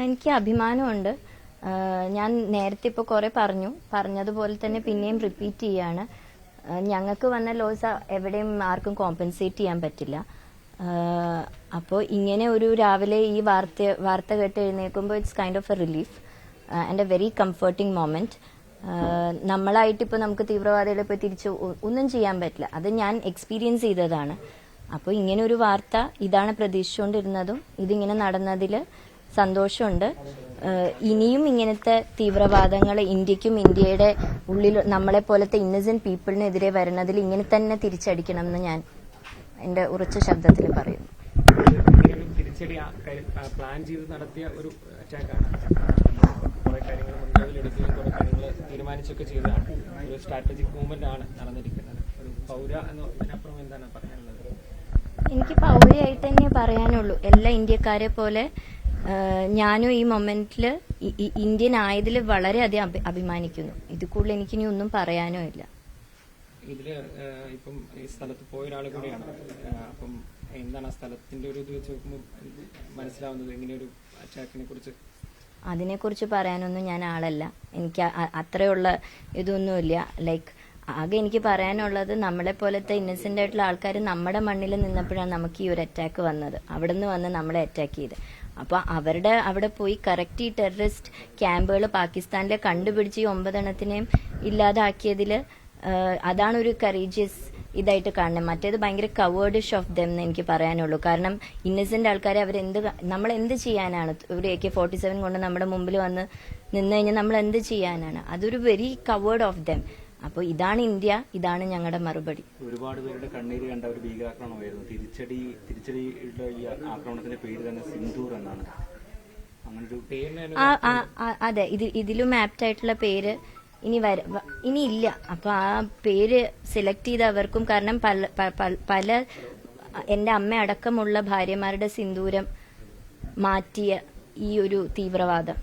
എനിക്ക് അഭിമാനമുണ്ട്. ഞാൻ നേരത്തെ ഇപ്പോൾ കുറെ പറഞ്ഞതുപോലെ തന്നെ പിന്നെയും റിപ്പീറ്റ് ചെയ്യാണ്. ഞങ്ങൾക്ക് വന്ന ലോസ് എവിടെയും ആർക്കും കോമ്പൻസേറ്റ് ചെയ്യാൻ പറ്റില്ല. അപ്പോൾ ഇങ്ങനെ ഒരു രാവിലെ ഈ വാർത്ത കേട്ട് എഴുന്നേൽക്കുമ്പോൾ it's kind of a relief and a very comforting moment. നമ്മളായിട്ടിപ്പോൾ നമുക്ക് തീവ്രവാദികളെ ഇപ്പോൾ തിരിച്ച് ഒന്നും ചെയ്യാൻ പറ്റില്ല. അത് ഞാൻ എക്സ്പീരിയൻസ് ചെയ്തതാണ്. അപ്പോൾ ഇങ്ങനെ ഒരു വാർത്ത ഇതാണ് പ്രതീക്ഷിച്ചുകൊണ്ടിരുന്നതും ഇതിങ്ങനെ നടന്നതിൽ സന്തോഷമുണ്ട്. ഇനിയും ഇങ്ങനത്തെ തീവ്രവാദങ്ങൾ ഇന്ത്യക്കും ഇന്ത്യയുടെ ഉള്ളിൽ നമ്മളെ പോലത്തെ ഇന്നസെന്റ് പീപ്പിളിനെതിരെ വരുന്നതിൽ ഇങ്ങനെ തന്നെ തിരിച്ചടിക്കണം എന്ന് ഞാൻ എന്റെ ഉറച്ച ശബ്ദത്തിൽ പറയുന്നു. തിരിച്ചടി പ്ലാൻ ചെയ്ത് നടത്തിയ ഒരു അറ്റാക്കാണ്. കുറെ കാര്യങ്ങൾ മുൻകരുതലെടുക്കുകയും കുറെ കാര്യങ്ങൾ തീരുമാനിച്ചൊക്കെ ചെയ്തതാണ്. ഒരു സ്ട്രാറ്റജിക് മൂവ്മെന്റ് ആണ് നടന്നിരിക്കുന്നത്. ഒരു പൗര എന്നതിനപ്പുറം എന്താണ് പറയാനുള്ളത്? എനിക്ക് പൗരയായിട്ട് തന്നെ പറയാനുള്ളൂ. എല്ലാ ഇന്ത്യക്കാരെ പോലെ ഞാനും ഈ മൊമെന്റില് ഇന്ത്യൻ ആയതിൽ വളരെയധികം അഭിമാനിക്കുന്നു. ഇത് കൂടുതൽ എനിക്കിനി ഒന്നും പറയാനോ ഇല്ല. ഇതില് ഇപ്പം ഈ സ്ഥലത്ത് പോയ ഒരാൾ കൂടിയാണ്. അപ്പം എന്താണ് ആ സ്ഥലത്തിന്റെ ഒരു ഇത് വെച്ച് നോക്കുമ്പോൾ മനസ്സിലാവുന്നത് ഇങ്ങനെയൊരു അറ്റാക്കിനെ കുറിച്ച്? അതിനെക്കുറിച്ച് പറയാനൊന്നും ഞാൻ ആളല്ല. എനിക്ക് അത്രയുള്ള ഇതൊന്നുമില്ല. ലൈക്ക് ആകെ എനിക്ക് പറയാനുള്ളത് നമ്മളെ പോലത്തെ ഇന്നസെന്റ് ആയിട്ടുള്ള ആൾക്കാർ നമ്മുടെ മണ്ണിൽ നിന്നപ്പോഴാണ് നമുക്ക് ഈ ഒരു അറ്റാക്ക് വന്നത്. അവിടെ നിന്ന് വന്ന് നമ്മളെ അറ്റാക്ക് ചെയ്ത്. അപ്പൊ അവിടെ പോയി കറക്റ്റ് ഈ ടെററിസ്റ്റ് ക്യാമ്പുകൾ പാകിസ്ഥാനിലെ കണ്ടുപിടിച്ച് ഈ 9 എണ്ണത്തിനെയും ഇല്ലാതാക്കിയതിൽ അതാണ് ഒരു കറേജിയസ് ഇതായിട്ട് കാണുന്നത്. മറ്റേത് ഭയങ്കര കവേർഡിഷ് ഓഫ് ദം എന്ന് എനിക്ക് പറയാനുള്ളൂ. കാരണം ഇന്നസെന്റ് ആൾക്കാരെ നമ്മൾ എന്ത് ചെയ്യാനാണ്? ഒരു AK-47 കൊണ്ട് നമ്മുടെ മുമ്പിൽ വന്ന് നിന്ന് കഴിഞ്ഞാൽ നമ്മൾ എന്ത് ചെയ്യാനാണ്? അതൊരു വെരി കവേർഡ് ഓഫ് ദം. അപ്പോൾ ഇതാണ് ഇന്ത്യ, ഇതാണ് ഞങ്ങളുടെ മറുപടി. ഒരുപാട് പേരുടെ കണ്ണീര് കണ്ട ഒരു ഭീകരാക്രമണമായിരുന്നു. തിരിച്ചടിയുടെ ഈ ആക്രമണത്തിന്റെ പേര് തന്നെ സിന്ദൂർ എന്നാണ്. അങ്ങനൊരു അതെ, ഇതിലും ആപ്റ്റ് ആയിട്ടുള്ള പേര് ഇനി ഇല്ല. അപ്പൊ ആ പേര് സെലക്ട് ചെയ്തവർക്കും, കാരണം പല എന്റെ അമ്മ അടക്കമുള്ള ഭാര്യമാരുടെ സിന്ദൂരം മാറ്റിയ ഈ ഒരു തീവ്രവാദം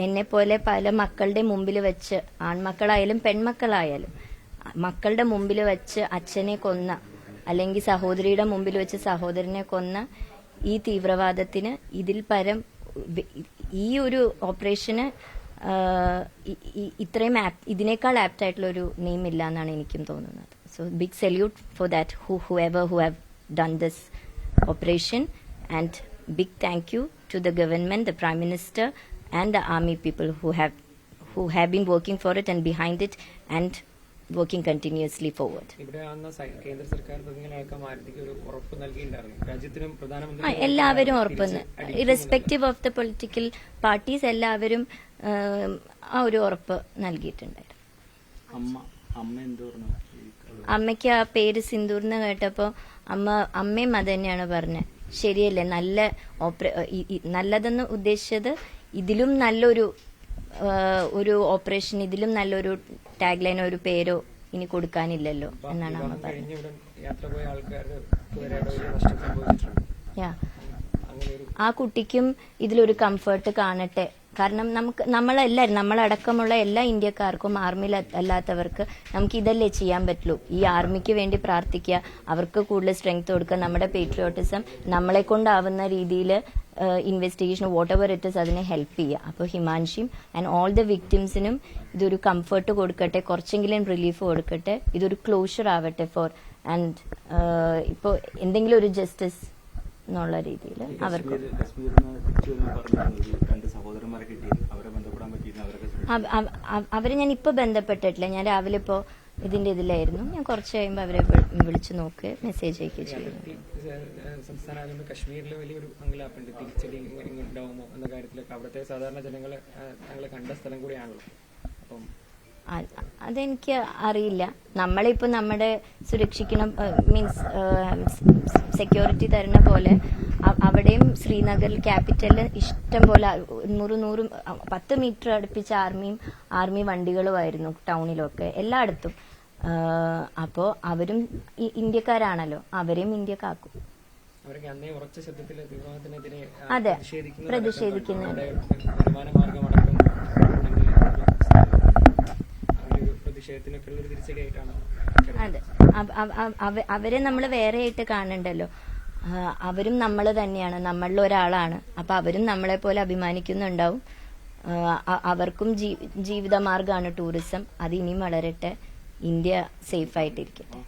എന്നെ പോലെ പല മക്കളുടെ മുമ്പിൽ വെച്ച്, ആൺമക്കളായാലും പെൺമക്കളായാലും മക്കളുടെ മുമ്പിൽ വെച്ച് അച്ഛനെ കൊന്ന, അല്ലെങ്കിൽ സഹോദരിയുടെ മുമ്പിൽ വെച്ച് സഹോദരനെ കൊന്ന ഈ തീവ്രവാദത്തിന് ഇതിൽ പരം ഈ ഒരു ഓപ്പറേഷന് ഇത്രയും ഇതിനേക്കാൾ ആപ്റ്റ് ആയിട്ടുള്ള ഒരു നെയിം ഇല്ല എന്നാണ് എനിക്കും തോന്നുന്നത്. So big salute for that who have done this operation, and big thank you to the government, the Prime Minister and the army people who have been working for it and behind it and working continuously forward. ഇവിടെ കേന്ദ്ര സർക്കാർ പ്രതിനിധികൾക്ക് ഒരു ഉറപ്പ് നൽകിയിട്ടുണ്ടായിരുന്നു. രാജ്യത്തിനും പ്രധാനമന്ത്രി എല്ലാവരും ഉറപ്പ്, irrespective of the political parties, എല്ലാവരും ആ ഒരു ഉറപ്പ് നൽകിയിട്ടുണ്ടായിരുന്നു. അമ്മയ്ക്ക് ആ പേര് സിന്ദൂർന്ന് കേട്ടപ്പോ അമ്മയും അത് തന്നെയാണ് പറഞ്ഞത്. ശരിയല്ലേ, നല്ലതെന്ന് ഉദ്ദേശിച്ചത് ഇതിലും നല്ലൊരു ഓപ്പറേഷൻ, ഇതിലും നല്ലൊരു ടാഗ് ലൈനോ ഒരു പേരോ ഇനി കൊടുക്കാനില്ലല്ലോ എന്നാണ് അമ്മ പറഞ്ഞത്. ആ കുട്ടിക്കും ഇതിലൊരു കംഫർട്ട് കാണട്ടെ. കാരണം നമ്മളടക്കമുള്ള എല്ലാ ഇന്ത്യക്കാർക്കും, ആർമിയിൽ അല്ലാത്തവർക്ക് നമുക്ക് ഇതല്ലേ ചെയ്യാൻ പറ്റുള്ളൂ. ഈ ആർമിക്ക് വേണ്ടി പ്രാർത്ഥിക്കുക, അവർക്ക് കൂടുതൽ സ്ട്രെങ്ത് കൊടുക്കുക, നമ്മുടെ പേട്രിയോട്ടിസം നമ്മളെ കൊണ്ടാവുന്ന രീതിയിൽ investigation what ever it is അതിനെ ഹെൽപ്പ് ചെയ്യുക. അപ്പോൾ ഹിമാൻഷിയും ആൻഡ് ഓൾ ദ വിക്ടിംസിനും ഇതൊരു കംഫർട്ട് കൊടുക്കട്ടെ, കുറച്ചെങ്കിലും റിലീഫ് കൊടുക്കട്ടെ, ഇതൊരു ക്ലോഷർ ആവട്ടെ ഫോർ ആൻഡ് ഇപ്പോൾ എന്തെങ്കിലും ഒരു ജസ്റ്റിസ് എന്നുള്ള രീതിയിൽ അവർക്ക് അവരെ ഞാൻ ഇപ്പൊ ബന്ധപ്പെട്ടിട്ടില്ല. ഞാൻ രാവിലെ ഇപ്പോ ഇതിന്റെ ഇതിലായിരുന്നു. ഞാൻ കുറച്ച് കഴിയുമ്പോൾ അവരെ വിളിച്ചു നോക്കുക, മെസ്സേജ് അയക്കുകയും ചെയ്യുന്നു. സംസ്ഥാനം കശ്മീരിൽ വലിയൊരു അങ്കലാപ്പുണ്ട്. തിരിച്ചടി ഉണ്ടാവുമോ എന്ന കാര്യത്തിലൊക്കെ അവിടുത്തെ സാധാരണ ജനങ്ങളെ കണ്ട സ്ഥലം കൂടിയാണല്ലോ. അപ്പം അതെനിക്ക് അറിയില്ല. നമ്മളിപ്പോ നമ്മുടെ സുരക്ഷിക്കണം മീൻസ് സെക്യൂരിറ്റി തരുന്ന പോലെ അവിടെയും ശ്രീനഗറിൽ ക്യാപിറ്റലിൽ ഇഷ്ടം പോലെ 110 മീറ്റർ അടുപ്പിച്ച ആർമി വണ്ടികളുമായിരുന്നു ടൗണിലൊക്കെ എല്ലായിടത്തും. അപ്പോ അവരും ഇന്ത്യക്കാരാണല്ലോ, അവരെയും ഇന്ത്യ കാക്കും. അതെ, പ്രതിഷേധിക്കുന്നുണ്ട്. അതെ, അവരെ നമ്മൾ വേറെ ആയിട്ട് കാണണ്ടല്ലോ. അവരും നമ്മൾ തന്നെയാണ്, നമ്മളിൽ ഒരാളാണ്. അപ്പൊ അവരും നമ്മളെ പോലെ അഭിമാനിക്കുന്നുണ്ടാവും. അവർക്കും ജീവിതമാർഗമാണ് ടൂറിസം. അത് ഇനിയും വളരട്ടെ. India safe ആയിട്ടിരിക്കട്ടെ.